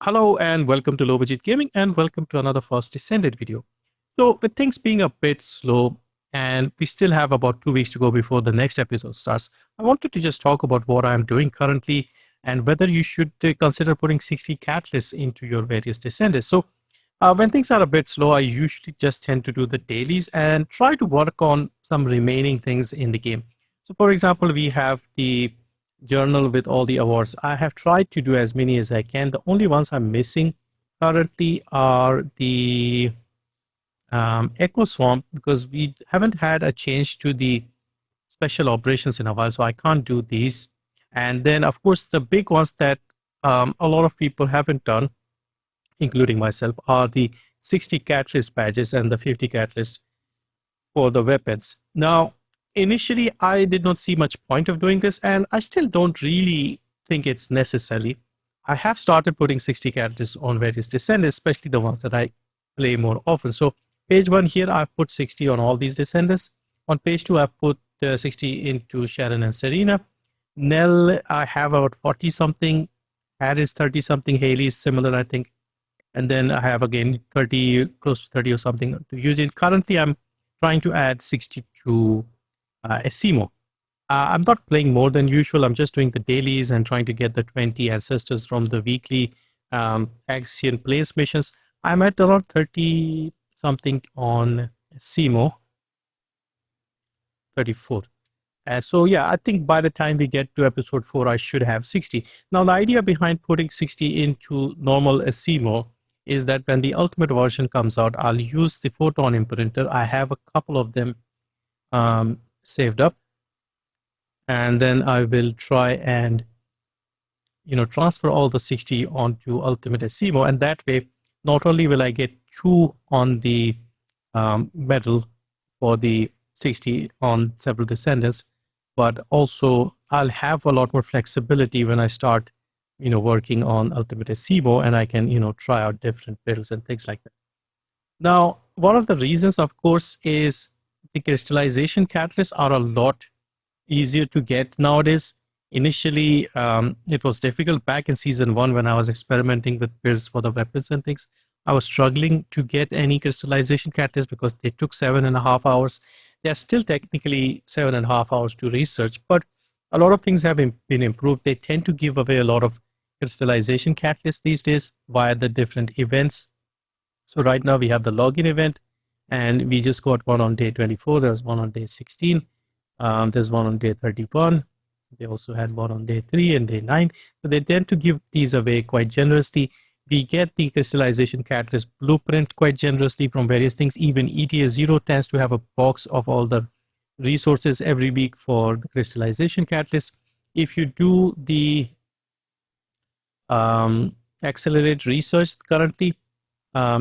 Hello and welcome to Low Budget Gaming and welcome to another first Descendant video. So with things being a bit slow and we still have about 2 weeks to go before the next episode starts, I wanted to just talk about what I'm doing currently and whether you should consider putting 60 catalysts into your various Descendants. So when things are a bit slow, I usually just tend to do the dailies and try to work on some remaining things in the game. So for example, we have the journal with all the awards. I have tried to do as many as I can. The only ones I'm missing currently are the Echo Swamp, because we haven't had a change to the special operations in a while, so I can't do these. And then, of course, the big ones that a lot of people haven't done, including myself, are the 60 catalyst badges and the 50 catalyst for the weapons. Now, initially, I did not see much point of doing this, and I still don't really think it's necessary. I have started putting 60 catalysts on various Descendants, especially the ones that I play more often. So page 1 here, I've put 60 on all these Descendants. On page 2, I've put 60 into Sharon and Serena. Nell, I have about 40 something. Harris 30 something. Haley is similar, I think. And then I have again 30, close to 30 or something to Eugene. Currently, I'm trying to add 60 to Horsiemo. I'm not playing more than usual. I'm just doing the dailies and trying to get the 20 ancestors from the weekly Axion Place missions. I'm at around 30 something on Horsiemo. 34. So yeah, I think by the time we get to episode 4, I should have 60. Now, the idea behind putting 60 into normal Horsiemo is that when the ultimate version comes out, I'll use the photon imprinter. I have a couple of them saved up, and then I will try and transfer all the 60 onto ultimate Horsiemo, and that way not only will I get 2 on the medal for the 60 on several Descendants, but also I'll have a lot more flexibility when I start working on ultimate Horsiemo, and I can try out different builds and things like that. Now, one of the reasons, of course, is the crystallization catalysts are a lot easier to get nowadays. Initially, it was difficult back in season 1 when I was experimenting with builds for the weapons and things. I was struggling to get any crystallization catalysts because they took 7.5 hours. They're still technically 7.5 hours to research, but a lot of things have been improved. They tend to give away a lot of crystallization catalysts these days via the different events. So right now we have the login event, and we just got one on day 24. There's one on day 16. There's one on day 31. They also had one on day 3 and day 9. So they tend to give these away quite generously. We get the crystallization catalyst blueprint quite generously from various things. Even ETA 0 tends to have a box of all the resources every week for the crystallization catalyst. If you do the accelerate research currently,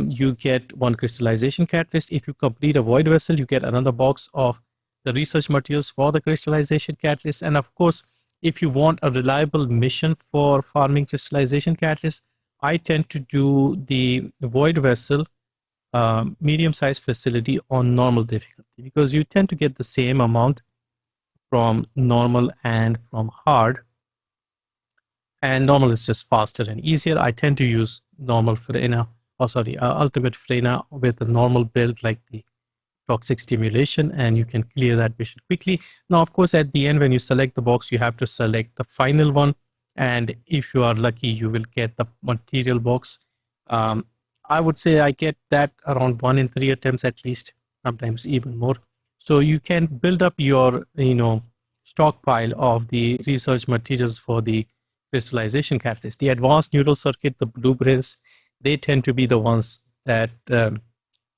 you get 1 crystallization catalyst. If you complete a void vessel, you get another box of the research materials for the crystallization catalyst. And of course, if you want a reliable mission for farming crystallization catalyst, I tend to do the void vessel medium-sized facility on normal difficulty, because you tend to get the same amount from normal and from hard, and normal is just faster and easier. I tend to use normal Freyna, ultimate Freyna with a normal build like the toxic stimulation, and you can clear that mission quickly. Now, of course, at the end, when you select the box, you have to select the final one, and if you are lucky, you will get the material box. I would say I get that around 1 in 3 attempts at least, sometimes even more. So you can build up your stockpile of the research materials for the crystallization catalyst. The advanced neural circuit, the blueprints, they tend to be the ones that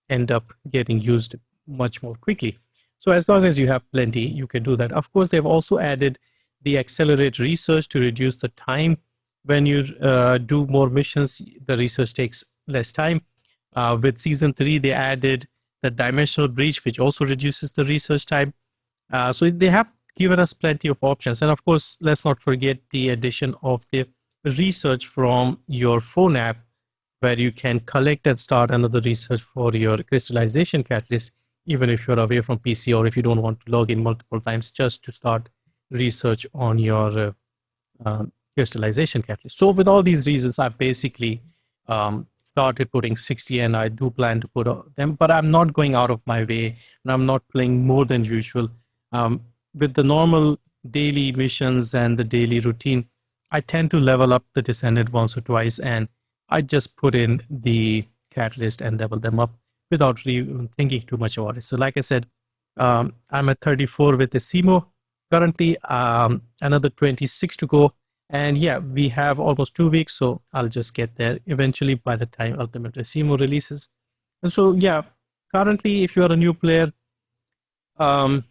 end up getting used much more quickly. So as long as you have plenty, you can do that. Of course, they've also added the accelerate research to reduce the time. When you do more missions, the research takes less time. With season 3, they added the dimensional breach, which also reduces the research time. So they have given us plenty of options. And of course, let's not forget the addition of the research from your phone app, where you can collect and start another research for your crystallization catalyst, even if you're away from PC or if you don't want to log in multiple times, just to start research on your crystallization catalyst. So with all these reasons, I basically started putting 60, and I do plan to put them, but I'm not going out of my way, and I'm not playing more than usual. With the normal daily missions and the daily routine, I tend to level up the Descendant once or twice, and I just put in the catalyst and level them up without thinking too much about it. So like I said, I'm at 34 with the Simo currently, another 26 to go. And yeah, we have almost 2 weeks, so I'll just get there eventually by the time Ultimate Horsiemo releases. And so yeah, currently if you're a new player, I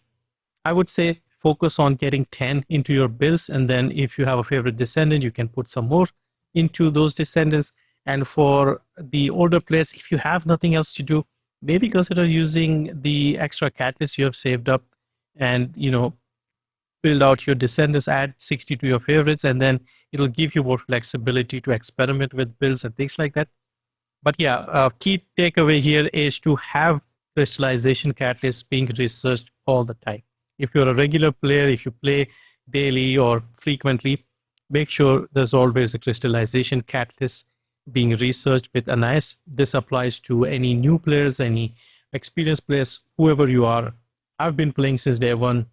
would say focus on getting 10 into your builds, and then if you have a favorite Descendant, you can put some more into those Descendants. And for the older players, if you have nothing else to do, maybe consider using the extra catalyst you have saved up, and build out your Descendants, add 60 to your favorites, and then it'll give you more flexibility to experiment with builds and things like that. But yeah, key takeaway here is to have crystallization catalysts being researched all the time. If you're a regular player, if you play daily or frequently, make sure there's always a crystallization catalyst being researched with Anais. This applies to any new players, any experienced players, whoever you are. I've been playing since day one.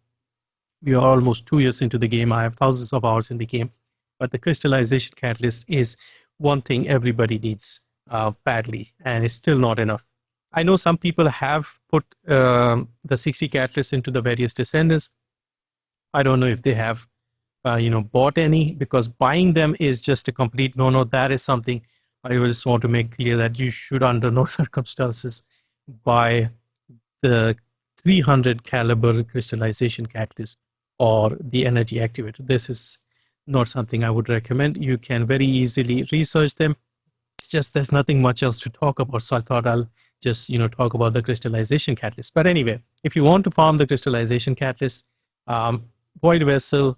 We are almost 2 years into the game. I have thousands of hours in the game, but the crystallization catalyst is one thing everybody needs badly, and it's still not enough. I know some people have put the 60 catalysts into the various Descendants. I don't know if they have bought any, because buying them is just a complete no-no. That is something I just want to make clear, that you should under no circumstances buy the 300 caliber crystallization catalyst or the energy activator. This is not something I would recommend. You can very easily research them. It's just there's nothing much else to talk about, so I thought I'll just talk about the crystallization catalyst. But anyway, if you want to farm the crystallization catalyst, void vessel,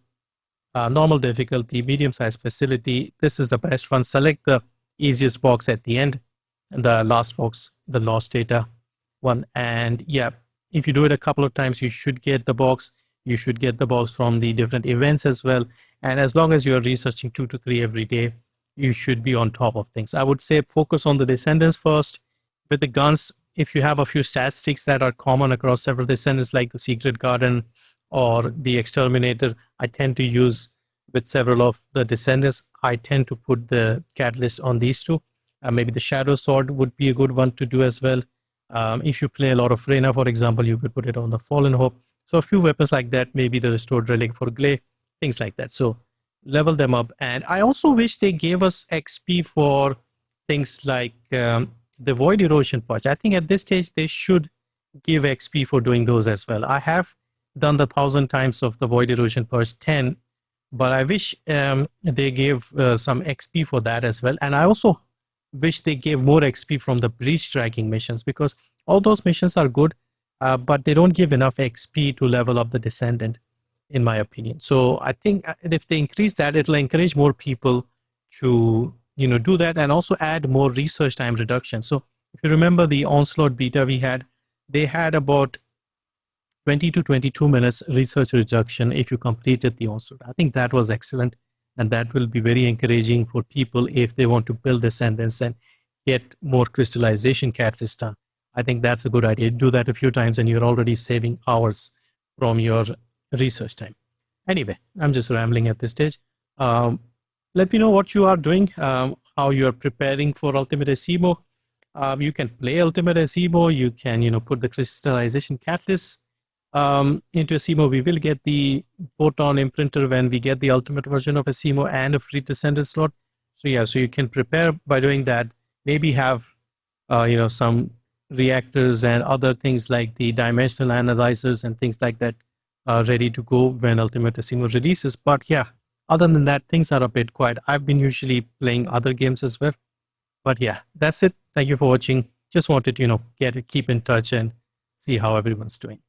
normal difficulty, medium sized facility, this is the best one. Select the easiest box at the end, and the last box, the lost data one. And yeah, if you do it a couple of times, you should get the box. You should get the box from the different events as well. And as long as you're researching 2 to 3 every day, you should be on top of things. I would say focus on the Descendants first. With the guns, if you have a few statistics that are common across several Descendants, like the Secret Garden or the Exterminator, I tend to use with several of the Descendants. I tend to put the catalyst on these two. Maybe the Shadow Sword would be a good one to do as well. If you play a lot of Reyna, for example, you could put it on the Fallen Hope. So a few weapons like that, maybe the Restored Relic for Glay, things like that. So level them up. And I also wish they gave us XP for things like the Void Erosion Purge. I think at this stage, they should give XP for doing those as well. I have done the 1,000 times of the Void Erosion Purge 10, but I wish they gave some XP for that as well. And I also wish they gave more XP from the breach striking missions, because all those missions are good, but they don't give enough XP to level up the Descendant, in my opinion. So I think if they increase that, it'll encourage more people to do that, and also add more research time reduction. So if you remember the Onslaught beta we had, they had about 20 to 22 minutes research reduction if you completed the Onslaught. I think that was excellent, and that will be very encouraging for people if they want to build Descendants and get more crystallization catalyst done. I think that's a good idea. Do that a few times and you're already saving hours from your research time. Anyway, I'm just rambling at this stage. Let me know what you are doing, how you are preparing for Ultimate Horsiemo. You can play Ultimate Horsiemo. You can, put the crystallization catalyst into Horsiemo. We will get the photon imprinter when we get the ultimate version of Horsiemo and a free Descendant slot. So yeah, so you can prepare by doing that. Maybe have some reactors and other things like the dimensional analyzers and things like that ready to go when Ultimate Horsiemo releases. But yeah, other than that, things are a bit quiet. I've been usually playing other games as well. But yeah, that's it. Thank you for watching. Just wanted to keep in touch and see how everyone's doing.